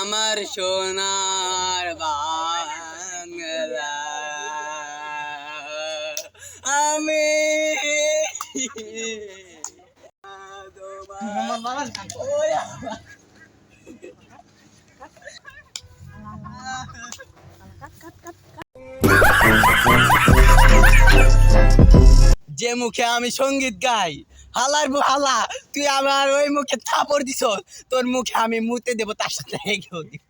আমার সোনার বাংলা আমি যে মুখে আমি সঙ্গীত গাই হালার হালা তুই আমার ওই মুখে থাপড় দিছ তোর মুখে আমি মুতে দেবো তার সাথে হেগেও দিব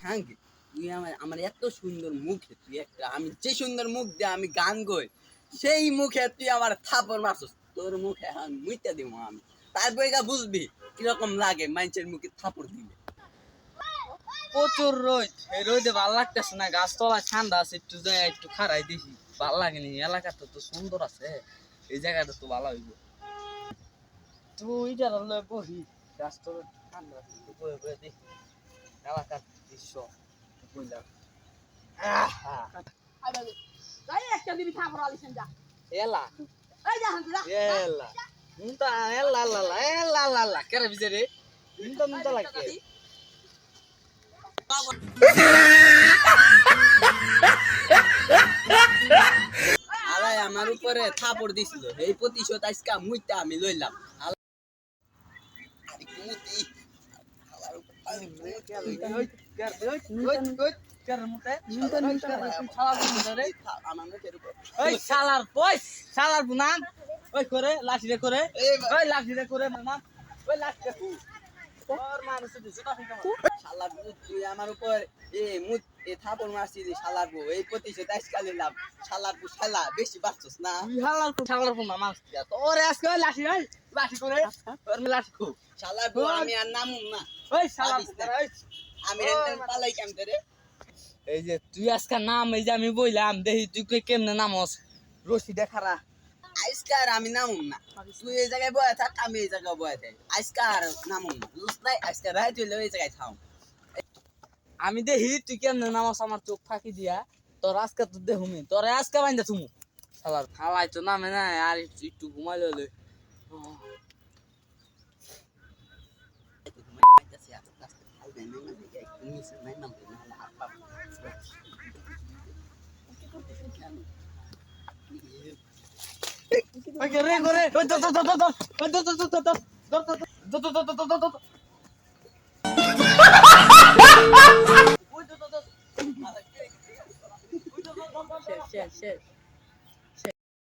হ্যাঁ তুই আমার এত সুন্দর মুখে তুই একটা আমি যে সুন্দর মুখ দিয়ে আমি গান গই সেই মুখে তুই আমার থাপড় মারছস তোর মুখে আমি মুইতে দিব আমি তারপরে বুঝবি কিরকম লাগে মানুষের মুখে থাপড় দিলে প্রচুর রোদ এই রোদে ভাল লাগতেছে না গাছতলা ঠান্ডা আছে একটু যাই একটু খারাই দেখি ভাল লাগেনি এলাকাটা তো সুন্দর আছে এই জায়গাটা তো ভালো হইব তুই যারা লয় বহি গাছতলা ঠান্ডা আছে বয়ে বয়ে দেখি এলাকার দৃশ্য বুঝলাম একটা দিবি থাপড় আলিছেন যা এলা এই যা হাঁদা এলা মুন্তা এলা লা লা এলা লা লা কেরে বিজরে মুন্তা মুন্তা লাগে আলাই আমার উপরে থাপড় দিছিল এই প্রতিশোধ আজকে মুইতে আমি লইলাম শালার নাম ওই করে লাঠিরে করে ওই লাঠিরে করে নাম ওই লাঠিরে তোর মানুষ শালা তুই আমার উপর থাপড় মারছিস শালার বউ এই প্রতিশোধ আজকে লইলাম শালার বউ শালা বেশি বাড়ছস না তুই শালার না মাছ তোর আজকে ওই লাঠি করে তোর লাঠি খুব শালার বউ আমি আর নামুম না ওই শালার আমি পালাই কেমতে রে এই যে তুই আজকে নাম এই যে আমি বইলাম দেখি তুই কেমনে নামস রশি দেখারা আজকার আমি নামুম না তুই এই জায়গায় বয়ে থাক আমি এই জায়গায় বয়ে থাকি আজকার নামুম না লুস নাই আজকার রায় তুই ওই জায়গায় থাম আমি দেখি তুই কেমনে নামস আমার চোখ ফাঁকি দিয়া তোর আজকে তো দেখুমি তোর আজকে বাইন্দা তুমি শালার হালাই তো নামে না আর একটু ঘুমাই লইলে রে করে শেষ